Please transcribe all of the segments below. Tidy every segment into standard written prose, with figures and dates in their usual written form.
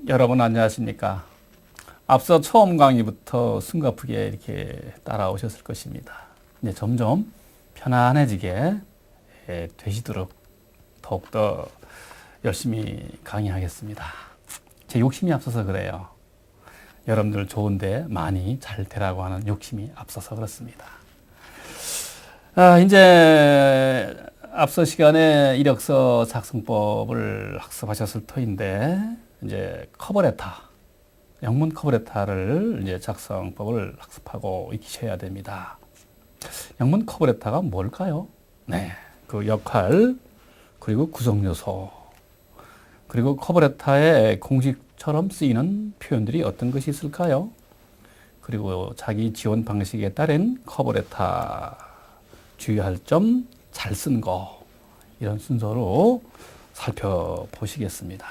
여러분 안녕하십니까? 앞서 처음 강의부터 숨가쁘게 이렇게 따라오셨을 것입니다. 이제 점점 편안해지게 되시도록 더욱더 열심히 강의하겠습니다. 제 욕심이 앞서서 그래요. 여러분들 좋은데 많이 잘 되라고 하는 욕심이 앞서서 그렇습니다. 이제 앞서 시간에 이력서 작성법을 학습하셨을 터인데, 이제 커버레터, 영문 커버레터를 이제 작성법을 학습하고 익히셔야 됩니다. 영문 커버레터가 뭘까요? 네, 그 역할, 그리고 구성 요소, 그리고 커버레터의 공식처럼 쓰이는 표현들이 어떤 것이 있을까요? 그리고 자기 지원 방식에 따른 커버레터 주의할 점, 잘 쓴 거, 이런 순서로 살펴보시겠습니다.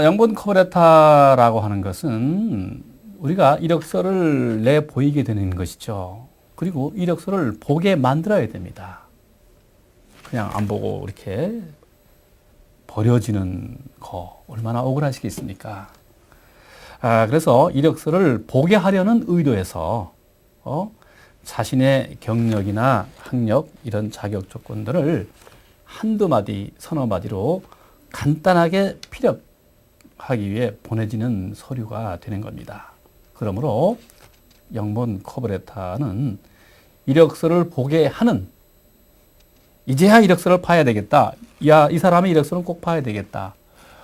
영문 커버레터라고 하는 것은 우리가 이력서를 내 보이게 되는 것이죠. 그리고 이력서를 보게 만들어야 됩니다. 그냥 안 보고 이렇게 버려지는 거 얼마나 억울하시겠습니까? 그래서 이력서를 보게 하려는 의도에서 자신의 경력이나 학력 이런 자격 조건들을 한두 마디, 서너 마디로 간단하게 피력하기 위해 보내지는 서류가 되는 겁니다. 그러므로 영문 커버레터는 이력서를 보게 하는, 이제야 이력서를 봐야 되겠다, 야, 이 사람의 이력서는 꼭 봐야 되겠다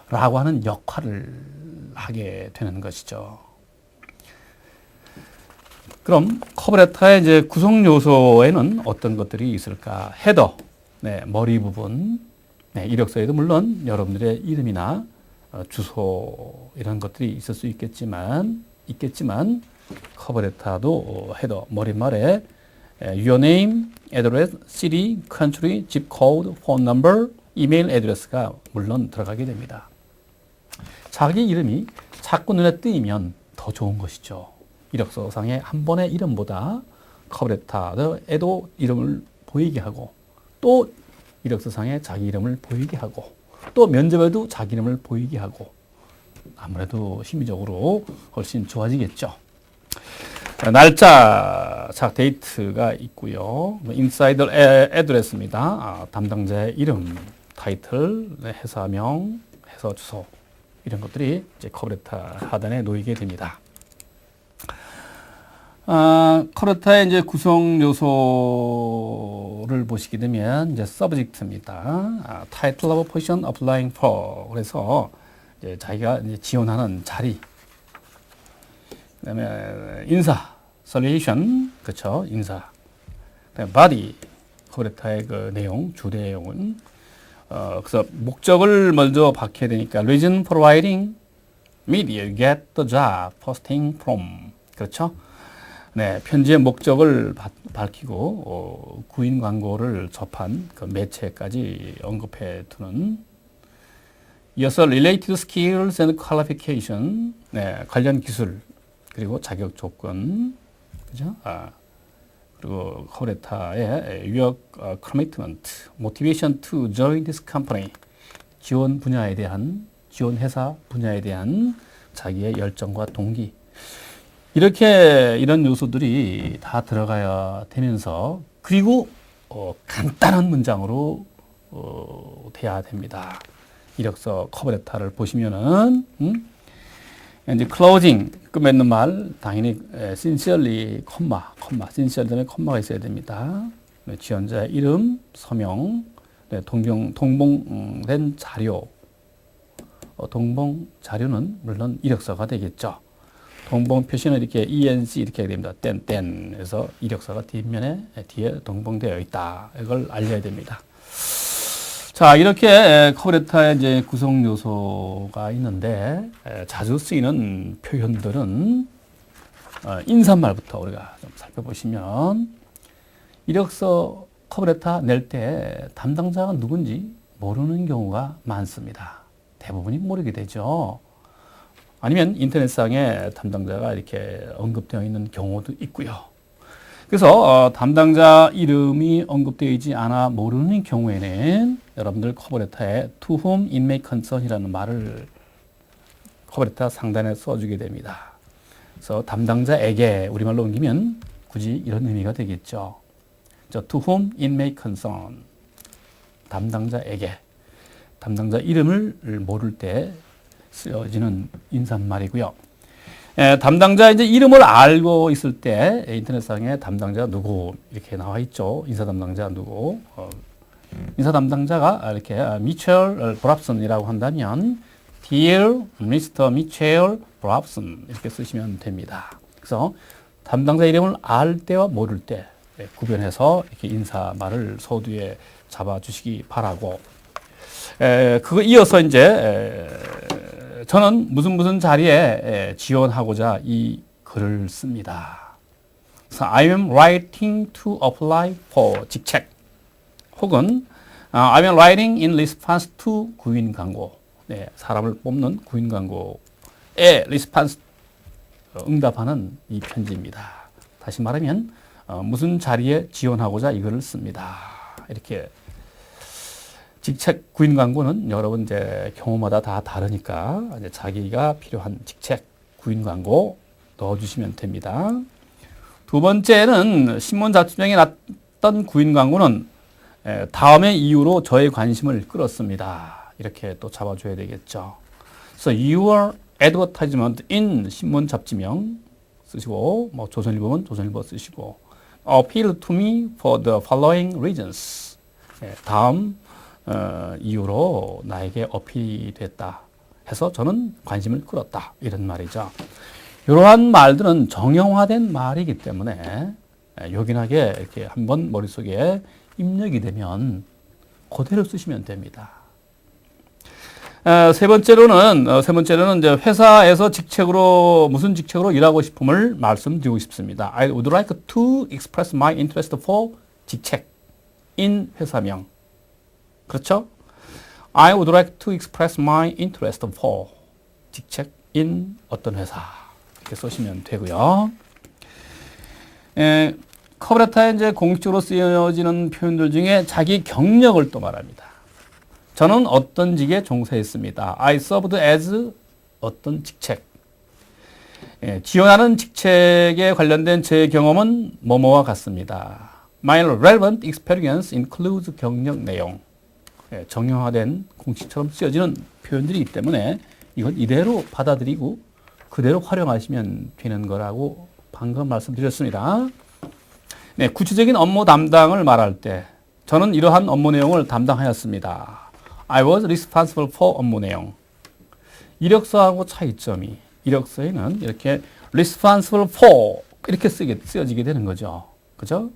라고 하는 역할을 하게 되는 것이죠. 그럼 커버레터의 이제 구성 요소에는 어떤 것들이 있을까? 헤더, 네, 머리 부분, 네, 이력서에도 물론 여러분들의 이름이나 주소 이런 것들이 있을 수 있겠지만 커버레터도 헤더, 머릿말에 your name, address, city, country, zip code, phone number, 이메일 애드레스가 물론 들어가게 됩니다. 자기 이름이 자꾸 눈에 띄면 더 좋은 것이죠. 이력서상의 한 번의 이름보다 커버레터에도 이름을 보이게 하고, 또 이력서상에 자기 이름을 보이게 하고, 또 면접에도 자기 이름을 보이게 하고, 아무래도 심리적으로 훨씬 좋아지겠죠. 날짜, 데이트가 있고요. 인사이드 애드레스입니다. 담당자의 이름, 타이틀, 회사명, 회사 주소 이런 것들이 이제 커버레터 하단에 놓이게 됩니다. 커버레터의 이제 구성 요소를 보시게 되면 이제 subject입니다. title of position applying for. 그래서 이제 자기가 이제 지원하는 자리. 그다음에 인사, salutation, 그렇죠? 인사. 그다음에 body, 커버레터의 그 내용, 주 내용은 그래서 목적을 먼저 밝혀야 되니까 reason for writing, media, get the job, posting from. 그렇죠? 네, 편지의 목적을 밝히고 구인 광고를 접한 그 매체까지 언급해 두는. 이어서 related skills and qualification, 네, 관련 기술 그리고 자격 조건, 그죠? 그리고 커버레터의 유역 commitment, motivation to join this company, 지원 회사 분야에 대한 자기의 열정과 동기. 이렇게 이런 요소들이 다 들어가야 되면서, 그리고 간단한 문장으로 돼야 됩니다. 이력서 커버레터를 보시면은 이제 클로징 끝맺는 말 당연히 sincerely sincerely 다음에 콤마가 있어야 됩니다. 지원자의 이름, 서명, 동봉된 자료, 동봉 자료는 물론 이력서가 되겠죠. 동봉 표시는 이렇게 ENC 이렇게 해야 됩니다. 땐 해서 이력서가 뒤에 동봉되어 있다. 이걸 알려야 됩니다. 자, 이렇게 커버레터의 이제 구성 요소가 있는데, 자주 쓰이는 표현들은 인사말부터 우리가 좀 살펴보시면, 이력서 커버레터 낼 때 담당자가 누군지 모르는 경우가 많습니다. 대부분이 모르게 되죠. 아니면 인터넷상에 담당자가 이렇게 언급되어 있는 경우도 있고요. 그래서 담당자 이름이 언급되어 있지 않아 모르는 경우에는 여러분들 커버레터에 to whom it may concern이라는 말을 커버레터 상단에 써주게 됩니다. 그래서 담당자에게 우리말로 옮기면 굳이 이런 의미가 되겠죠. To whom it may concern. 담당자에게. 담당자 이름을 모를 때 쓰여지는 인사말이고요. 담당자 이제 이름을 알고 있을 때 인터넷상에 담당자 누구 이렇게 나와 있죠. 인사 담당자 누구. 인사 담당자가 이렇게 미첼 브랍슨이라고 한다면 Dear Mr. Mitchell Brabson 이렇게 쓰시면 됩니다. 그래서 담당자 이름을 알 때와 모를 때 구별해서 이렇게 인사말을 서두에 잡아주시기 바라고. 그거 이어서 이제 저는 무슨 자리에 지원하고자 이 글을 씁니다. 그래서 I am writing to apply for 직책 혹은 I am writing in response to 구인 광고. 네, 사람을 뽑는 구인 광고에 response 응답하는 이 편지입니다. 다시 말하면 무슨 자리에 지원하고자 이거를 씁니다. 이렇게 직책 구인 광고는 여러분 이제 경우마다 다 다르니까 이제 자기가 필요한 직책 구인 광고 넣어주시면 됩니다. 두 번째는 신문 잡지명에 났던 구인 광고는 다음의 이유로 저의 관심을 끌었습니다. 이렇게 또 잡아줘야 되겠죠. So your advertisement in 신문 잡지명 쓰시고 뭐 조선일보면 조선일보 쓰시고 appeal to me for the following reasons. 다음 이유로 나에게 어필이 됐다 해서 저는 관심을 끌었다 이런 말이죠. 이러한 말들은 정형화된 말이기 때문에 요긴하게 이렇게 한번 머릿속에 입력이 되면 그대로 쓰시면 됩니다. 세 번째로는 이제 회사에서 무슨 직책으로 일하고 싶음을 말씀드리고 싶습니다. I would like to express my interest for 직책 in 회사명. 그렇죠? I would like to express my interest for 직책 in 어떤 회사. 이렇게 쓰시면 되고요. 커버레터에 이제 공식적으로 쓰여지는 표현들 중에 자기 경력을 또 말합니다. 저는 어떤 직에 종사했습니다. I served as 어떤 직책. 지원하는 직책에 관련된 제 경험은 뭐뭐와 같습니다. My relevant experience includes 경력 내용. 정형화된 공식처럼 쓰여지는 표현들이기 때문에 이건 이대로 받아들이고 그대로 활용하시면 되는 거라고 방금 말씀드렸습니다. 네, 구체적인 업무 담당을 말할 때 저는 이러한 업무 내용을 담당하였습니다. I was responsible for 업무 내용. 이력서하고 차이점이 이력서에는 이렇게 responsible for 이렇게 쓰여지게 되는 거죠. 그죠?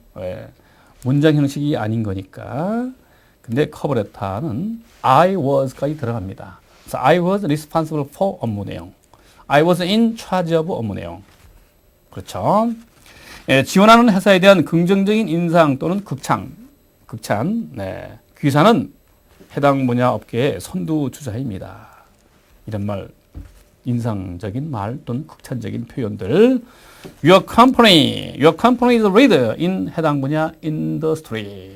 문장 형식이 아닌 거니까. 근데 커버레터는 I was까지 들어갑니다. 그래서 I was responsible for 업무 내용. I was in charge of 업무 내용. 그렇죠? 지원하는 회사에 대한 긍정적인 인상 또는 극찬. 네. 귀사는 해당 분야 업계의 선두주자입니다. 이런 말, 인상적인 말 또는 극찬적인 표현들. Your company is a leader in 해당 분야 industry.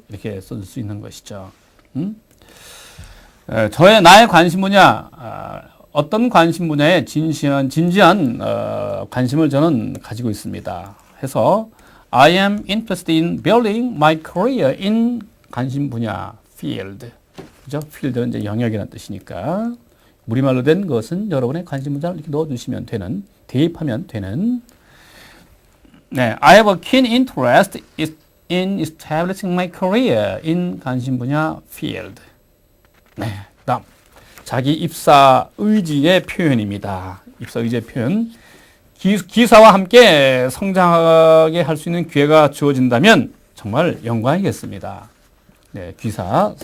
이렇게 써줄 수 있는 것이죠. 나의 관심 분야, 어떤 관심 분야에 진지한 관심을 저는 가지고 있습니다. 해서 I am interested in building my career in 관심 분야 field. 그죠? field는 이제 영역이라는 뜻이니까 우리말로 된 것은 여러분의 관심 분야를 이렇게 넣어주시면 되는, 대입하면 되는. 네, I have a keen interest in establishing my career in 관심 분야 field. 네, 다음 자기 입사 의지의 표현입니다. 입사 의지의 표현. 기사와 함께 성장하게 할 수 있는 기회가 주어진다면 정말 영광이겠습니다. 네, 기사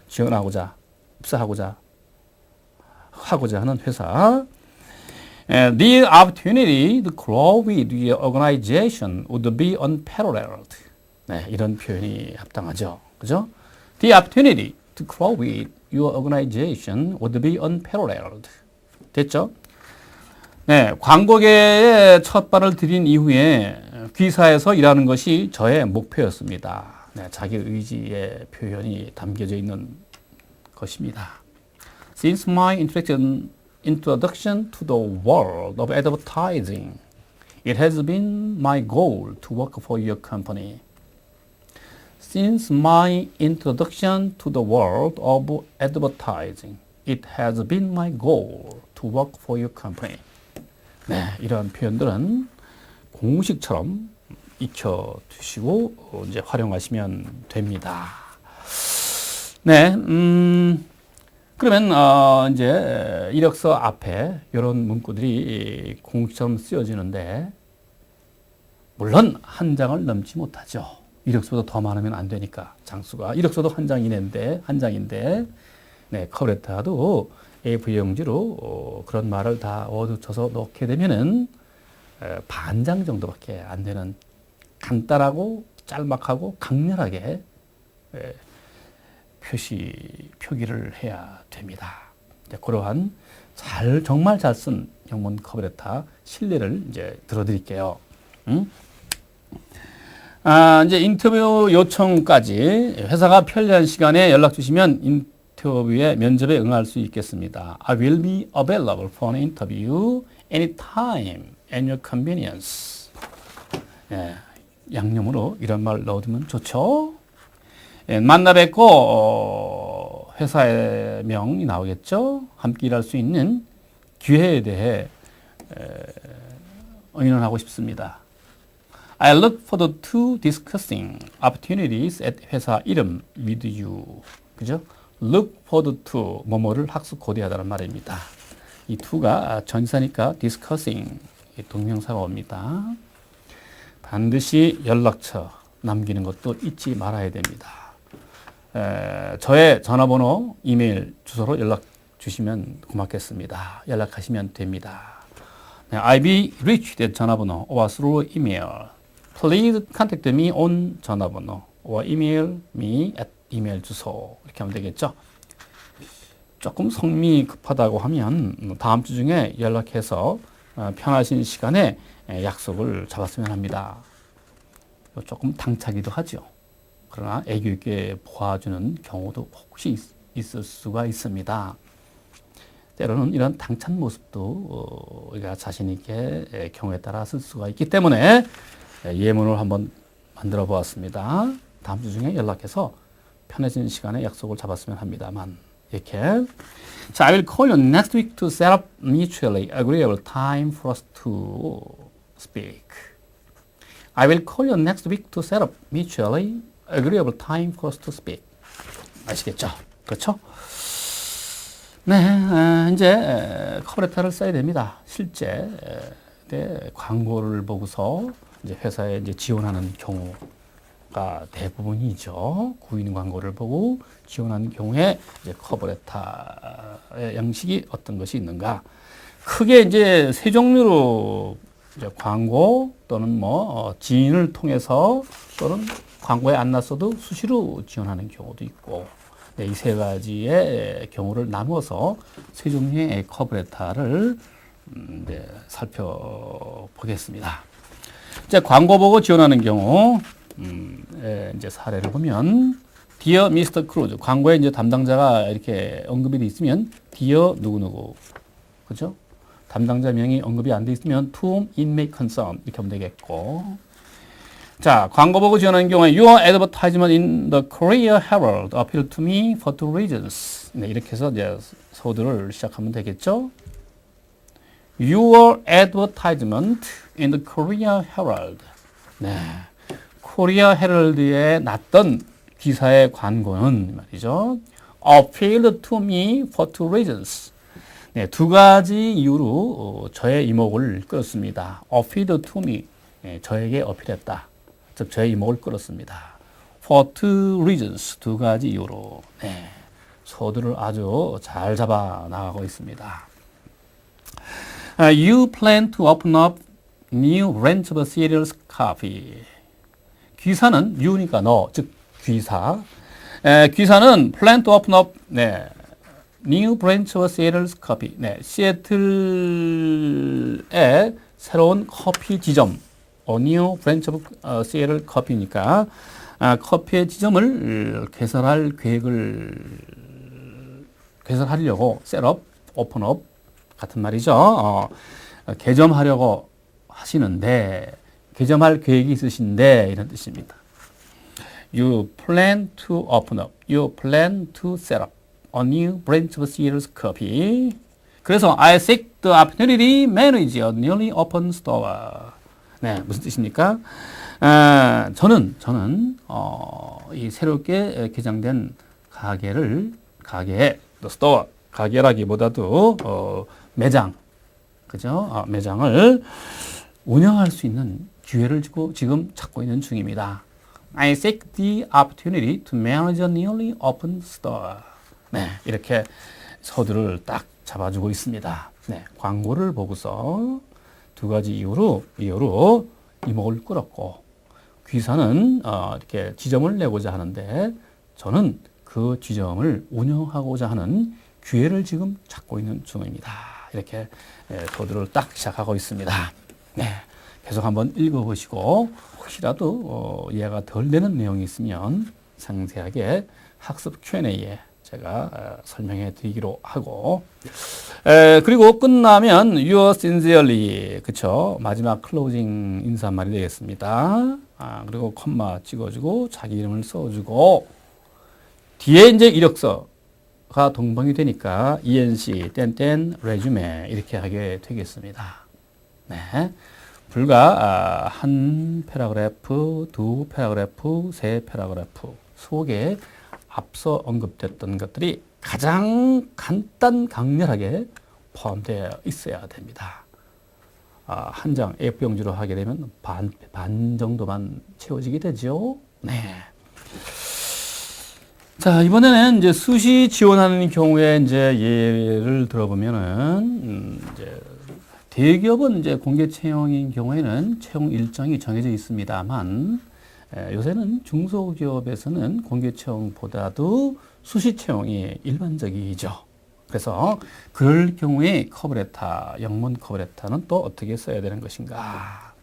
지원하고자 입사하고자 하는 회사. The opportunity to grow with the organization would be unparalleled. 네, 이런 표현이 합당하죠. 그죠? The opportunity to grow with your organization would be unparalleled. 됐죠? 네, 광고계에 첫 발을 들인 이후에 귀사에서 일하는 것이 저의 목표였습니다. 네, 자기 의지의 표현이 담겨져 있는 것입니다. Since my introduction to the world of advertising. It has been my goal to work for your company. Since my introduction to the world of advertising, it has been my goal to work for your company. 네, 이런 표현들은 공식처럼 익혀두시고 이제 활용하시면 됩니다. 네, 그러면 이제 이력서 앞에 이런 문구들이 공식처럼 쓰여지는데 물론 한 장을 넘지 못하죠. 이력서보다 더 많으면 안 되니까 장수가 이력서도 한 장인데 네, 커버레터도 A4 용지로 그런 말을 다 얻어쳐서 넣게 되면은 반 장 정도밖에 안 되는 간단하고 짤막하고 강렬하게 표기를 해야 됩니다. 그러한 정말 잘 쓴 영문 커버레터 신뢰를 이제 들어드릴게요. 이제 인터뷰 요청까지 회사가 편리한 시간에 연락 주시면 인터뷰에 면접에 응할 수 있겠습니다. I will be available for an interview anytime at your convenience. 예, 양념으로 이런 말 넣어두면 좋죠. 예, 만나 뵙고 회사의 명이 나오겠죠. 함께 일할 수 있는 기회에 대해 의논하고 싶습니다. I look forward to discussing opportunities at 회사 이름 with you. 그죠? look forward to 뭐뭐를 학습 고대하다는 말입니다. 이 to가 전사니까 discussing 동명사가 옵니다. 반드시 연락처 남기는 것도 잊지 말아야 됩니다. 저의 전화번호, 이메일 주소로 연락 주시면 고맙겠습니다. 연락하시면 됩니다. 네, I be reached at 전화번호 or through email. Please contact me on 전화번호 or email me at 이메일 주소. 이렇게 하면 되겠죠. 조금 성미 급하다고 하면 다음 주 중에 연락해서 편하신 시간에 약속을 잡았으면 합니다. 조금 당차기도 하죠. 그러나 애교 있게 보아주는 경우도 혹시 있을 수가 있습니다. 때로는 이런 당찬 모습도 우리가 자신 있게 경우에 따라 쓸 수가 있기 때문에 예문을 한번 만들어 보았습니다. 다음 주 중에 연락해서 편해진 시간에 약속을 잡았으면 합니다만 이렇게 자, I will call you next week to set up mutually agreeable time for us to speak. I will call you next week to set up mutually agreeable time for us to speak. 아시겠죠? 그렇죠? 네, 이제 커버레터를 써야 됩니다. 실제 광고를 보고서 이제 회사에 이제 지원하는 경우가 대부분이죠. 구인 광고를 보고 지원하는 경우에 이제 커버레터의 양식이 어떤 것이 있는가? 크게 이제 세 종류로 이제 광고 또는 뭐 지인을 통해서 또는 광고에 안 났어도 수시로 지원하는 경우도 있고 네, 이 세 가지의 경우를 나누어서 세 종류의 커버레터를 이제 살펴보겠습니다. 이제 광고 보고 지원하는 경우 이제 사례를 보면 Dear Mr. Cruz 광고에 이제 담당자가 이렇게 언급이 돼 있으면 Dear 누구누구 그죠? 담당자 명이 언급이 안 돼 있으면 to whom it may concern 이렇게 하면 되겠고 자 광고 보고 지원하는 경우에 Your advertisement in the Korea Herald appealed to me for two reasons 네, 이렇게 해서 이제 소들을 시작하면 되겠죠. Your advertisement in the Korea Herald 네, 코리아 헤럴드에 났던 기사의 광고는 말이죠. appealed to me for two reasons 네, 두 가지 이유로 저의 이목을 끌었습니다. appealed to me, 네, 저에게 어필했다. 즉 저의 이목을 끌었습니다. for two reasons, 두 가지 이유로 네, 소들을 아주 잘 잡아 나가고 있습니다. You plan to open up new branch of cereals coffee. 귀사는 you니까 너, 즉 귀사. 귀사는 plan to open up 네. New branch of Seattle's coffee. 네, 시애틀의 새로운 커피 지점. New branch of Seattle coffee니까 커피의 지점을 개설하려고 set up, open up 같은 말이죠. 개점하려고 하시는데, 개점할 계획이 있으신데, 이런 뜻입니다. You plan to open up. You plan to set up a new branch of Sears Coffee. 그래서 I seek the opportunity manage a newly open store. 네, 무슨 뜻입니까? 저는 이 새롭게 개장된 가게, the store, 가게라기보다도 매장, 그죠? 매장을 운영할 수 있는 기회를 지금 찾고 있는 중입니다. I seek the opportunity to manage a newly open store. 네, 이렇게 서두를 딱 잡아주고 있습니다. 네, 광고를 보고서 두 가지 이유로 이목을 끌었고, 귀사는 이렇게 지점을 내고자 하는데, 저는 그 지점을 운영하고자 하는 기회를 지금 찾고 있는 중입니다. 이렇게 서두를 딱 시작하고 있습니다. 네, 계속 한번 읽어보시고 혹시라도 이해가 덜 되는 내용이 있으면 상세하게 학습 Q&A에 제가 설명해 드리기로 하고, 그리고 끝나면 yours sincerely, 그쵸? 마지막 클로징 인사말이 되겠습니다. 그리고 콤마 찍어주고 자기 이름을 써주고, 뒤에 이제 이력서가 동봉이 되니까 ENC 땡땡 레주메 이렇게 하게 되겠습니다. 네, 불과 한 패러그래프, 두 패러그래프, 세 패러그래프 속에 앞서 언급됐던 것들이 가장 간단 강렬하게 포함되어 있어야 됩니다. 한 장 A4용지로 하게 되면 반 정도만 채워지게 되죠. 네. 자, 이번에는 이제 수시 지원하는 경우에 이제 예를 들어보면은, 이제 대기업은 이제 공개 채용인 경우에는 채용 일정이 정해져 있습니다만, 요새는 중소기업에서는 공개 채용보다도 수시 채용이 일반적이죠. 그래서 그럴 경우에 커버레터, 영문 커버레터는 또 어떻게 써야 되는 것인가?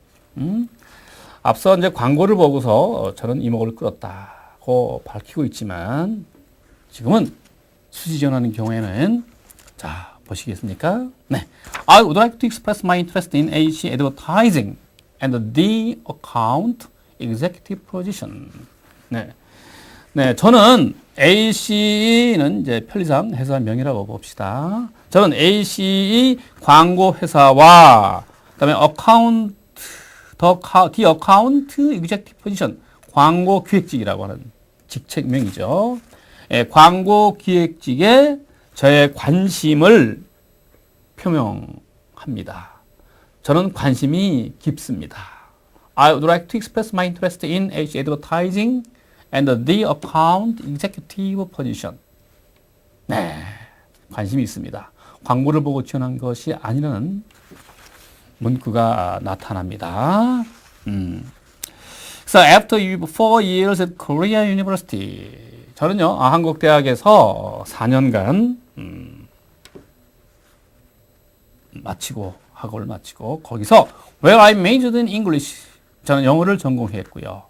앞서 이제 광고를 보고서 저는 이목을 끌었다고 밝히고 있지만, 지금은 수시 지원하는 경우에는, 자, 보시겠습니까? 네. I would like to express my interest in AC advertising and the account executive position. 네. 네, 저는 AC는 이제 편리상 회사명이라고 봅시다. 저는 ACE 광고 회사와 그다음에 account, the account executive position, 광고 기획직이라고 하는 직책명이죠. 광고 기획직에 저의 관심을 표명합니다. 저는 관심이 깊습니다. I would like to express my interest in AC advertising and the account executive position. 네, 관심이 있습니다. 광고를 보고 지원한 것이 아니라는 문구가 나타납니다. So after 4 years at Korea University, 저는요, 한국 대학에서 4년간 학업을 마치고 거기서 where I majored in English, 저는 영어를 전공했고요.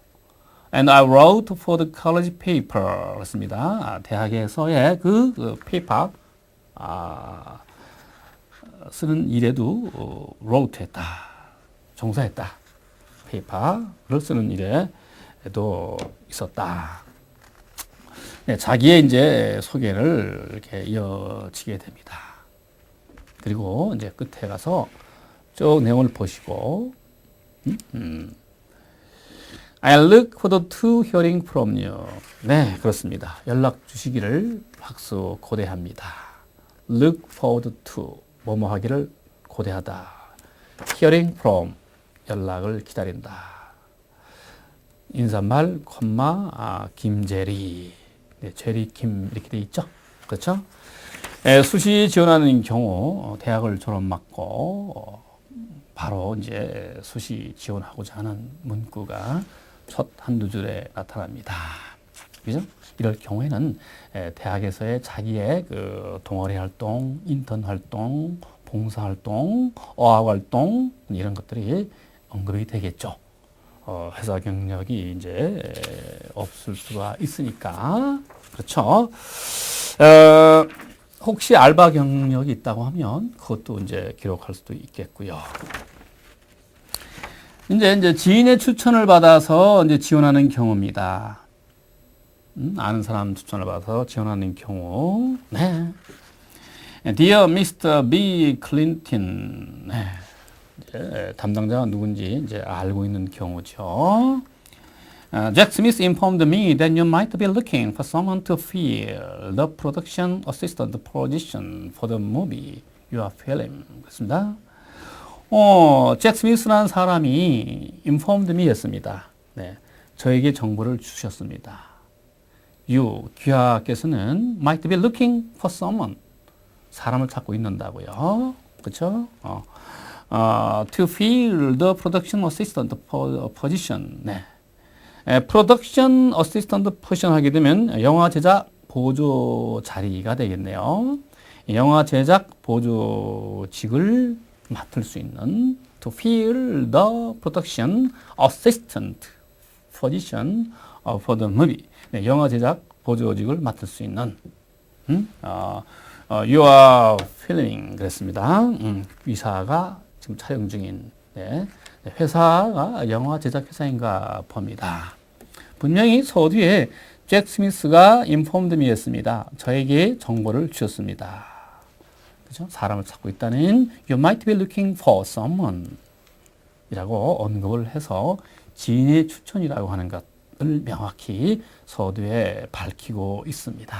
And I wrote for the college paper. 그렇습니다. 대학에서의 그 페이퍼 쓰는 일에도 wrote 했다, 종사했다. 페이퍼를 쓰는 일에도 있었다. 네, 자기의 이제 소개를 이렇게 이어지게 됩니다. 그리고 이제 끝에 가서 쭉 내용을 보시고, I look forward to hearing from you. 네, 그렇습니다. 연락 주시기를 박수 고대합니다. Look forward to, 뭐뭐 하기를 고대하다. Hearing from, 연락을 기다린다. 인사말, 콤마, 김재리. 네, 제리 김 이렇게 돼 있죠. 그렇죠? 수시 지원하는 경우 대학을 졸업 맞고 바로 이제 수시 지원하고자 하는 문구가 첫 한두 줄에 나타납니다. 그죠? 이럴 경우에는 대학에서의 자기의 그 동아리 활동, 인턴 활동, 봉사 활동, 어학 활동 이런 것들이 언급이 되겠죠. 회사 경력이 이제 없을 수가 있으니까. 그렇죠. 혹시 알바 경력이 있다고 하면 그것도 이제 기록할 수도 있겠고요. 이제 지인의 추천을 받아서 이제 지원하는 경우입니다. 아는 사람 추천을 받아서 지원하는 경우. 네. Dear Mr. B. Clinton. 네. 이제 담당자가 누군지 이제 알고 있는 경우죠. Jack Smith informed me that you might be looking for someone to fill the production assistant position for the movie you are filming. 그렇습니다. 잭 스미스라는 사람이 informed me였습니다. 네, 저에게 정보를 주셨습니다. You, 귀하께서는 might be looking for someone. 사람을 찾고 있는다고요. 그렇죠? To fill the production assistant position. 네. 프로덕션 어시스턴트 포지션 하게 되면 영화 제작 보조 자리가 되겠네요. 영화 제작 보조직을 맡을 수 있는 to fill the production assistant position for the movie. 네, 영화 제작 보조직을 맡을 수 있는 you are filming 그랬습니다. 의사가 지금 촬영 중인 네. 회사가 영화 제작 회사인가 봅니다. 분명히 서두에 잭 스미스가 informed me였습니다. 저에게 정보를 주셨습니다. 그죠? 사람을 찾고 있다는 you might be looking for someone 이라고 언급을 해서 지인의 추천이라고 하는 것을 명확히 서두에 밝히고 있습니다.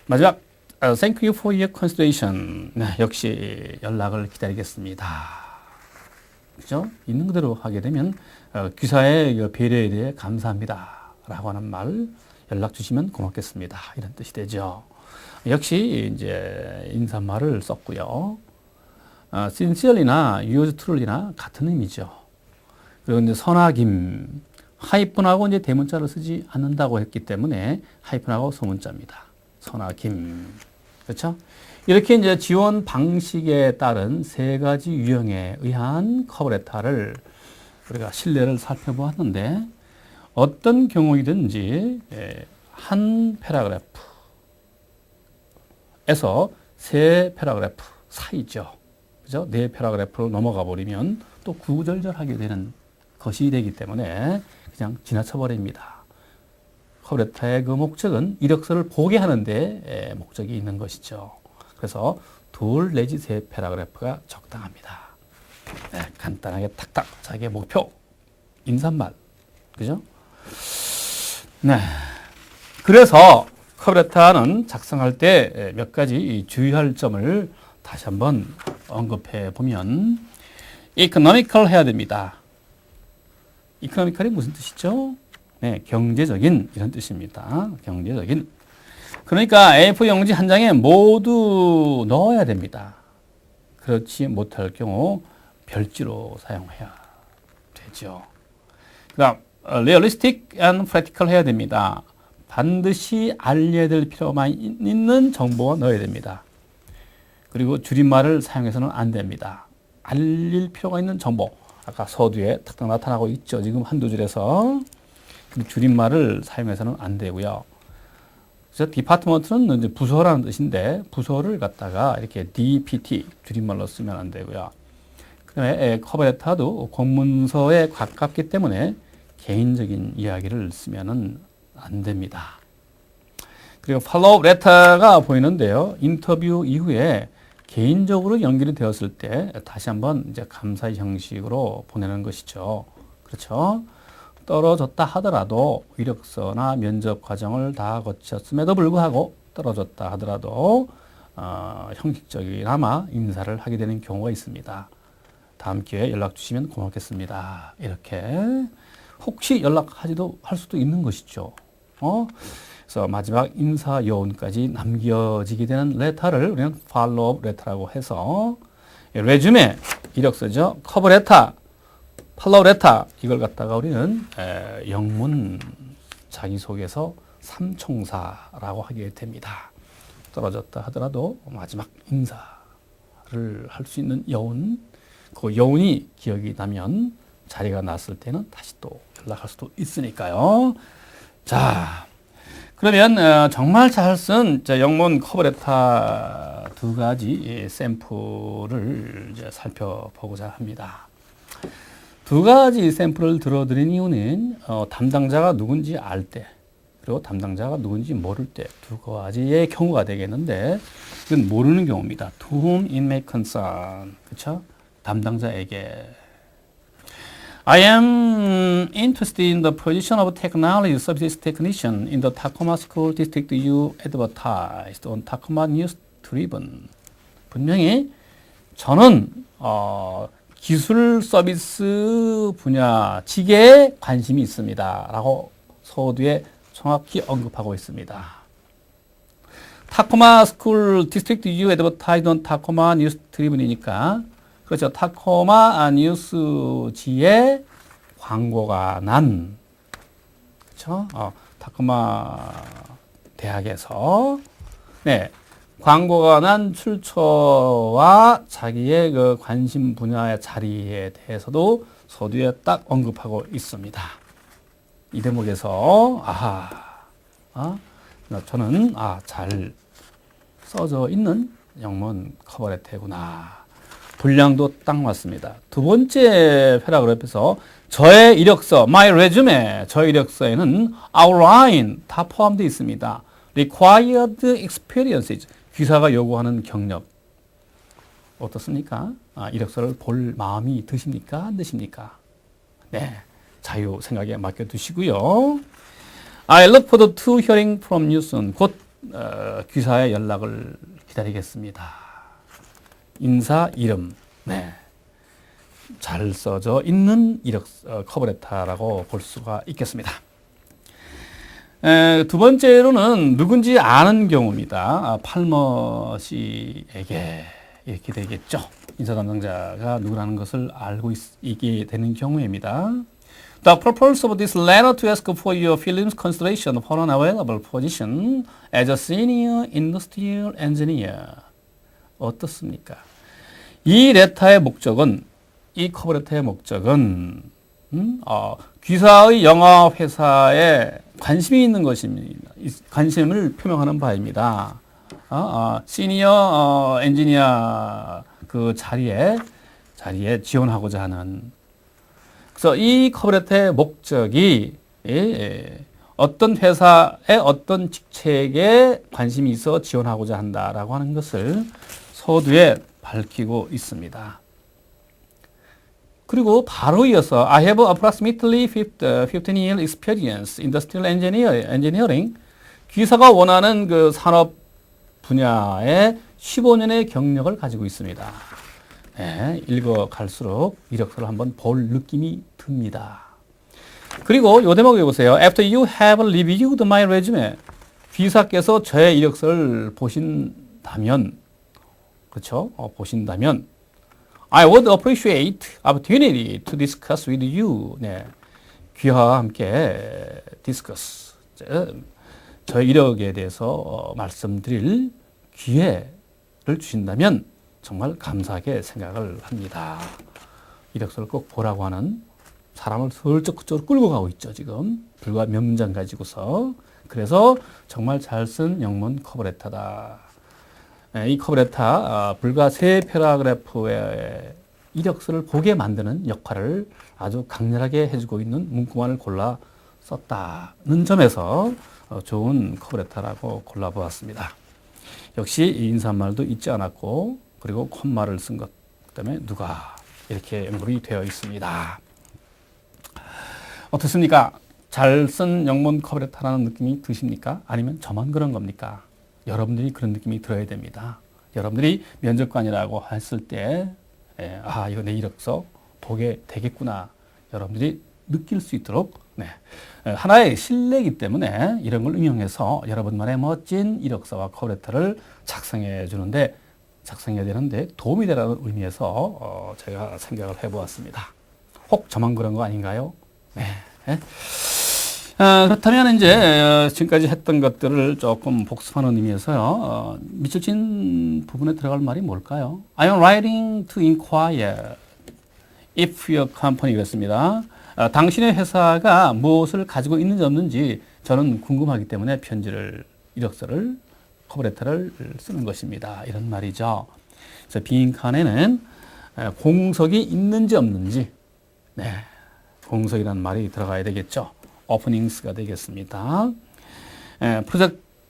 마지막 Thank you for your consideration. 네, 역시 연락을 기다리겠습니다. 그죠? 있는 그대로 하게 되면 귀사의 배려에 대해 감사합니다. 라고 하는 말 연락 주시면 고맙겠습니다. 이런 뜻이 되죠. 역시 이제 인사말을 썼고요. sincerely나 yours truly나 같은 의미죠. 그리고 이제 선하김 하이픈하고 이제 대문자를 쓰지 않는다고 했기 때문에 하이픈하고 소문자입니다. 선하김. 그렇죠? 이렇게 이제 지원 방식에 따른 세 가지 유형에 의한 커버레터를 우리가 신뢰를 살펴보았는데 어떤 경우이든지 한 패러그래프에서 세 패러그래프 사이죠. 그죠? 네 패러그래프로 넘어가 버리면 또 구구절절하게 되는 것이 되기 때문에 그냥 지나쳐 버립니다. 커버레터의 그 목적은 이력서를 보게 하는데 목적이 있는 것이죠. 그래서 둘 내지 세 패러그래프가 적당합니다. 네, 간단하게 탁탁 자기의 목표, 인사말, 그죠? 네. 그래서 커버레터는 작성할 때 몇 가지 주의할 점을 다시 한번 언급해 보면 economical 해야 됩니다. economical이 무슨 뜻이죠? 네, 경제적인 이런 뜻입니다. 경제적인. 그러니까 A4 용지 한 장에 모두 넣어야 됩니다. 그렇지 못할 경우 별지로 사용해야 되죠. 그다음 realistic and practical 해야 됩니다. 반드시 알려야 될 필요만 있는 정보가 넣어야 됩니다. 그리고 줄임말을 사용해서는 안 됩니다. 알릴 필요가 있는 정보. 아까 서두에 탁탁 나타나고 있죠. 지금 한두 줄에서. 줄임말을 사용해서는 안 되고요. 그래서 디파트먼트는 이제 부서라는 뜻인데 부서를 갖다가 이렇게 DPT 줄임말로 쓰면 안 되고요. 그다음에 커버레터도 공문서에 가깝기 때문에 개인적인 이야기를 쓰면은 안 됩니다. 그리고 팔로우 레터가 보이는데요. 인터뷰 이후에 개인적으로 연결이 되었을 때 다시 한번 이제 감사의 형식으로 보내는 것이죠. 그렇죠? 떨어졌다 하더라도 이력서나 면접 과정을 다 거쳤음에도 불구하고 떨어졌다 하더라도 형식적이나마 인사를 하게 되는 경우가 있습니다. 다음 기회에 연락 주시면 고맙겠습니다. 이렇게 혹시 연락하지도 할 수도 있는 것이죠. 그래서 마지막 인사 요원까지 남겨지게 되는 레터를 우리는 팔로우 레터라고 해서 레주메 이력서죠. 커버 레터 팔로우 레터 이걸 갖다가 우리는 영문 자기소개서 삼총사라고 하게 됩니다. 떨어졌다 하더라도 마지막 인사를 할 수 있는 여운, 그 여운이 기억이 나면 자리가 났을 때는 다시 또 연락할 수도 있으니까요. 자, 그러면 정말 잘 쓴 영문 커버레터 두 가지 샘플을 이제 살펴보고자 합니다. 두 가지 샘플을 들어드린 이유는 담당자가 누군지 알 때, 그리고 담당자가 누군지 모를 때 두 가지의 경우가 되겠는데, 이건 모르는 경우입니다. To whom it may concern. 그렇죠? 담당자에게. I am interested in the position of technology services technician in the Tacoma School District you advertised on Tacoma News Tribune. 분명히 저는 기술 서비스 분야 직에 관심이 있습니다. 라고 서두에 정확히 언급하고 있습니다. 타코마 스쿨 디스트릭트 U 애드버타이드 온 타코마 뉴스 트리븐이니까 그렇죠. 타코마 뉴스지에 광고가 난 그렇죠. 타코마 대학에서 네. 광고가 난 출처와 자기의 그 관심 분야의 자리에 대해서도 서두에 딱 언급하고 있습니다. 이 대목에서 저는 잘 써져 있는 영문 커버레터구나. 분량도 딱 맞습니다. 두 번째 패러그래프에서 저의 이력서, my resume, 저의 이력서에는 outline 다 포함되어 있습니다. required experiences, 귀사가 요구하는 경력. 어떻습니까? 이력서를 볼 마음이 드십니까? 안 드십니까? 네. 자유 생각에 맡겨두시고요. I look forward to hearing from you soon. 곧 귀사의 연락을 기다리겠습니다. 인사, 이름. 네. 잘 써져 있는 커버레터라고 볼 수가 있겠습니다. 두 번째로는 누군지 아는 경우입니다. 팔머 씨에게 이렇게 되겠죠. 인사 담당자가 누구라는 것을 알고 있게 되는 경우입니다. The purpose of this letter to ask for your feelings consideration for an available position as a senior industrial engineer. 어떻습니까? 이 레터의 목적은, 이 커버레터의 목적은 귀사의 영업회사에 관심이 있는 것입니다. 관심을 표명하는 바입니다. 시니어 엔지니어 그 자리에 지원하고자 하는. 그래서 이 커버레터의 목적이 어떤 회사의 어떤 직책에 관심이 있어 지원하고자 한다라고 하는 것을 서두에 밝히고 있습니다. 그리고 바로 이어서 I have approximately 15 year experience in industrial engineering. 귀사가 원하는 그 산업 분야에 15년의 경력을 가지고 있습니다. 네, 읽어갈수록 이력서를 한번 볼 느낌이 듭니다. 그리고 이 대목에 보세요. After you have reviewed my resume. 귀사께서 저의 이력서를 보신다면, 그렇죠? 보신다면 I would appreciate opportunity to discuss with you. 네, 귀하와 함께 discuss. 저의 이력에 대해서 말씀드릴 기회를 주신다면 정말 감사하게 생각을 합니다. 이력서를 꼭 보라고 하는 사람을 슬쩍 그쪽으로 끌고 가고 있죠, 지금. 불과 몇 문장 가지고서. 그래서 정말 잘 쓴 영문 커버레터다. 이 커버레터 불과 3패러그래프의 이력서를 보게 만드는 역할을 아주 강렬하게 해주고 있는 문구만을 골라 썼다는 점에서 좋은 커버레터라고 골라보았습니다. 역시 인사말도 잊지 않았고 그리고 콤마를 쓴 것 때문에 누가 이렇게 연결이 되어 있습니다. 어떻습니까? 잘 쓴 영문 커버레터라는 느낌이 드십니까? 아니면 저만 그런 겁니까? 여러분들이 그런 느낌이 들어야 됩니다. 여러분들이 면접관이라고 했을 때 이거 내 이력서 보게 되겠구나. 여러분들이 느낄 수 있도록 하나의 신뢰이기 때문에 이런 걸 응용해서 여러분만의 멋진 이력서와 커버레터를 작성해야 되는데 도움이 되라는 의미에서 제가 생각을 해보았습니다. 혹 저만 그런 거 아닌가요? 네. 그렇다면 이제 지금까지 했던 것들을 조금 복습하는 의미에서요. 밑줄 친 부분에 들어갈 말이 뭘까요? I am writing to inquire if your company 그랬습니다. 당신의 회사가 무엇을 가지고 있는지 없는지 저는 궁금하기 때문에 편지를, 이력서를, 커버레터를 쓰는 것입니다. 이런 말이죠. 그래서 빈칸에는 공석이 있는지 없는지, 네, 공석이라는 말이 들어가야 되겠죠. 오프닝스가 되겠습니다.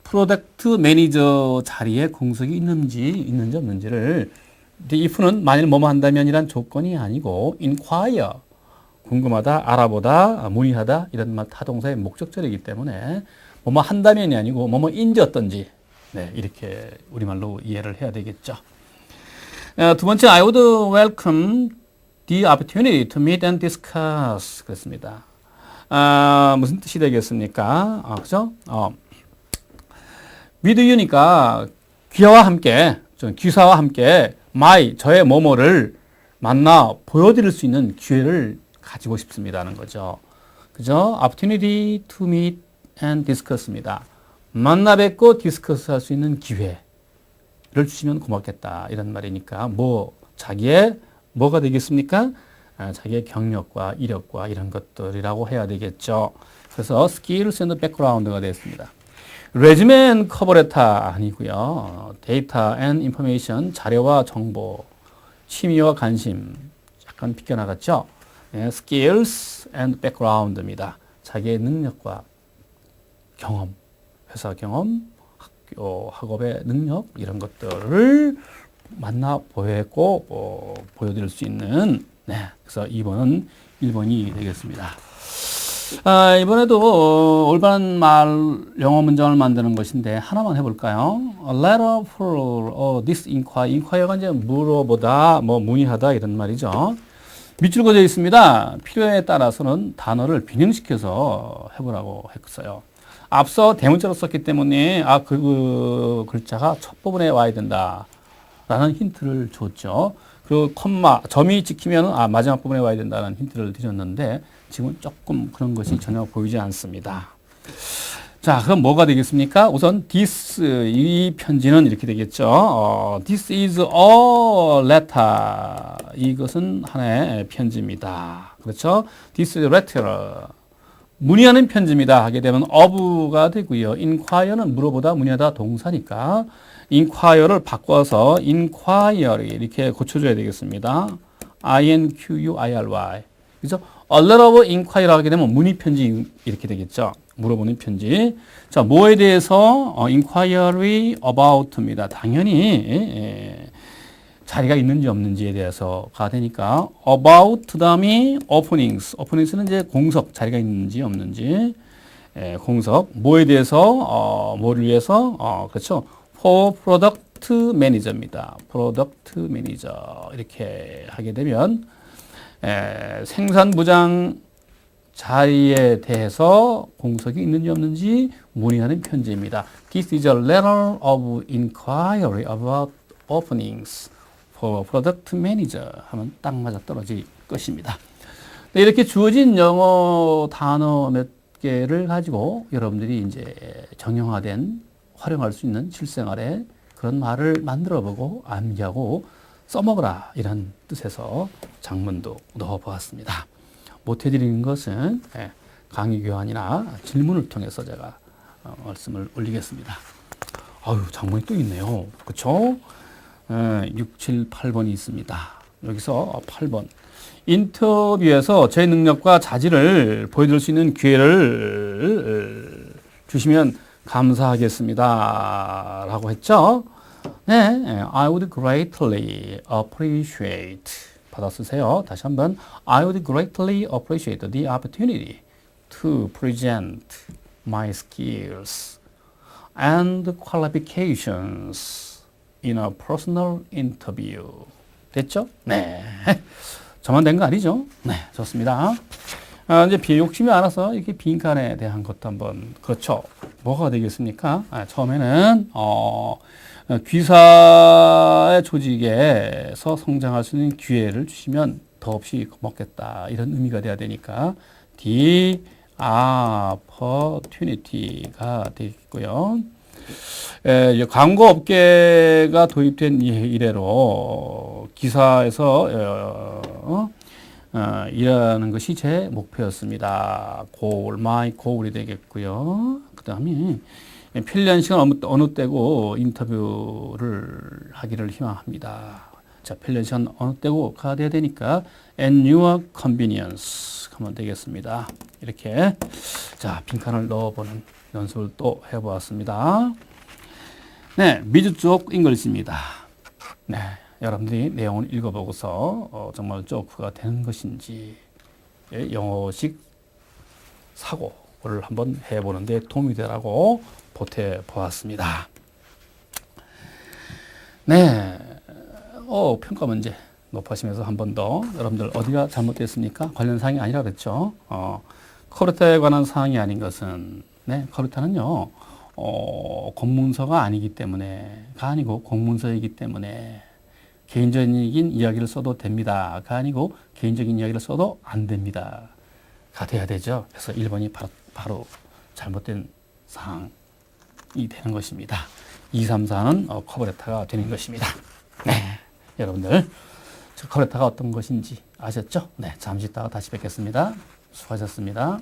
프로덕트 매니저 자리에 공석이 있는지 없는지를, if는 만일 뭐뭐 한다면이란 조건이 아니고 inquire, 궁금하다, 알아보다, 문의하다 이런 말 타동사의 목적절이기 때문에 뭐뭐 한다면이 아니고 뭐뭐인지 어떤지, 네, 이렇게 우리말로 이해를 해야 되겠죠. 두 번째, I would welcome the opportunity to meet and discuss. 그렇습니다. 무슨 뜻이 되겠습니까? 그죠? with you니까 귀와 함께, 귀사와 함께 저의 뭐뭐를 만나 보여드릴 수 있는 기회를 가지고 싶습니다는 거죠. 그죠? opportunity to meet and discuss입니다. 만나 뵙고 디스커스 할 수 있는 기회를 주시면 고맙겠다. 이런 말이니까, 자기의 뭐가 되겠습니까? 자기의 경력과 이력과 이런 것들이라고 해야 되겠죠. 그래서 skills and background가 되겠습니다. resume and 커버레터 아니고요. data and information, 자료와 정보, 취미와 관심, 약간 비껴나갔죠. skills and background입니다. 자기의 능력과 경험, 회사 경험, 학업의 능력 이런 것들을 만나 보였고 보여드릴 수 있는, 네, 그래서 2번은 1번이 되겠습니다. 이번에도 올바른 말 영어 문장을 만드는 것인데 하나만 해볼까요? A letter for this inquiry. inquiry가 이제 물어보다, 문의하다 이런 말이죠. 밑줄 그어져 있습니다. 필요에 따라서는 단어를 변형시켜서 해보라고 했어요. 앞서 대문자로 썼기 때문에 그 글자가 첫 부분에 와야 된다라는 힌트를 줬죠. 그리고 점이 찍히면 마지막 부분에 와야 된다는 힌트를 드렸는데 지금은 조금 그런 것이 전혀 보이지 않습니다. 자, 그럼 뭐가 되겠습니까? 우선 this, 이 편지는 이렇게 되겠죠. This is a letter. 이것은 하나의 편지입니다. 그렇죠? This is a letter. 문의하는 편지입니다 하게 되면 of가 되고요. inquire는 물어보다, 문의하다 동사니까 inquire를 바꿔서 inquiry 이렇게 고쳐줘야 되겠습니다. inquiry. 그죠? A letter of inquiry 하게 되면 문의 편지 이렇게 되겠죠. 물어보는 편지. 자, 뭐에 대해서? inquiry about입니다. 당연히 자리가 있는지 없는지에 대해서가 되니까 about 다음이 openings. openings는 이제 공석, 자리가 있는지 없는지. 공석. 뭐에 대해서? 뭐를 위해서? 그렇죠. for product manager입니다. product manager. 이렇게 하게 되면 생산부장 자리에 대해서 공석이 있는지 없는지 문의하는 편지입니다. This is a letter of inquiry about openings for product manager 하면 딱 맞아 떨어질 것입니다. 이렇게 주어진 영어 단어 몇 개를 가지고 여러분들이 이제 정형화된 활용할 수 있는 실생활에 그런 말을 만들어 보고 암기하고 써먹으라 이런 뜻에서 장문도 넣어보았습니다. 못해드리는 것은 강의 교환이나 질문을 통해서 제가 말씀을 올리겠습니다. 아유, 장문이 또 있네요. 그렇죠? 6, 7, 8번이 있습니다. 여기서 8번. 인터뷰에서 제 능력과 자질을 보여드릴 수 있는 기회를 주시면 감사하겠습니다. 라고 했죠? 네, I would greatly appreciate. 받아 쓰세요. 다시 한번 I would greatly appreciate the opportunity to present my skills and qualifications in a personal interview. 됐죠? 네. 저만 된 거 아니죠? 네, 좋습니다. 이제 비욕심이 많아서 이렇게 빈칸에 대한 것도 한번, 그렇죠. 뭐가 되겠습니까? 처음에는, 귀사의 조직에서 성장할 수 있는 기회를 주시면 더없이 고맙겠다. 이런 의미가 돼야 되니까, the opportunity가 되겠고요. 광고 업계가 도입된 이래로 기사에서 일하는 것이 제 목표였습니다. goal, my goal이 되겠고요. 그 다음에 편리한 시간 어느 때고 인터뷰를 하기를 희망합니다. 자, 편리한 시간 어느 때고가 돼야 되니까 and your convenience 하면 되겠습니다. 이렇게 자, 빈칸을 넣어보는 연습을 또 해보았습니다. 네, 미주 쪽 잉글리시입니다. 네, 여러분들이 내용을 읽어보고서 정말 조크가 되는 것인지 영어식 사고를 한번 해보는데 도움이 되라고 보태 보았습니다. 네, 평가 문제 높아지면서 한 번 더 여러분들 어디가 잘못됐습니까? 관련 사항이 아니라 그랬죠. 커르타에 관한 사항이 아닌 것은 커르타는요 공문서가 아니기 때문에가 아니고 공문서이기 때문에 개인적인 이야기를 써도 됩니다가 아니고 개인적인 이야기를 써도 안 됩니다가 돼야 되죠. 그래서 1번이 바로 잘못된 사항이 되는 것입니다. 2, 3, 4는 커버레타가 되는 것입니다. 네, 여러분들 커버레타가 어떤 것인지 아셨죠? 네, 잠시 있다가 다시 뵙겠습니다. 수고하셨습니다.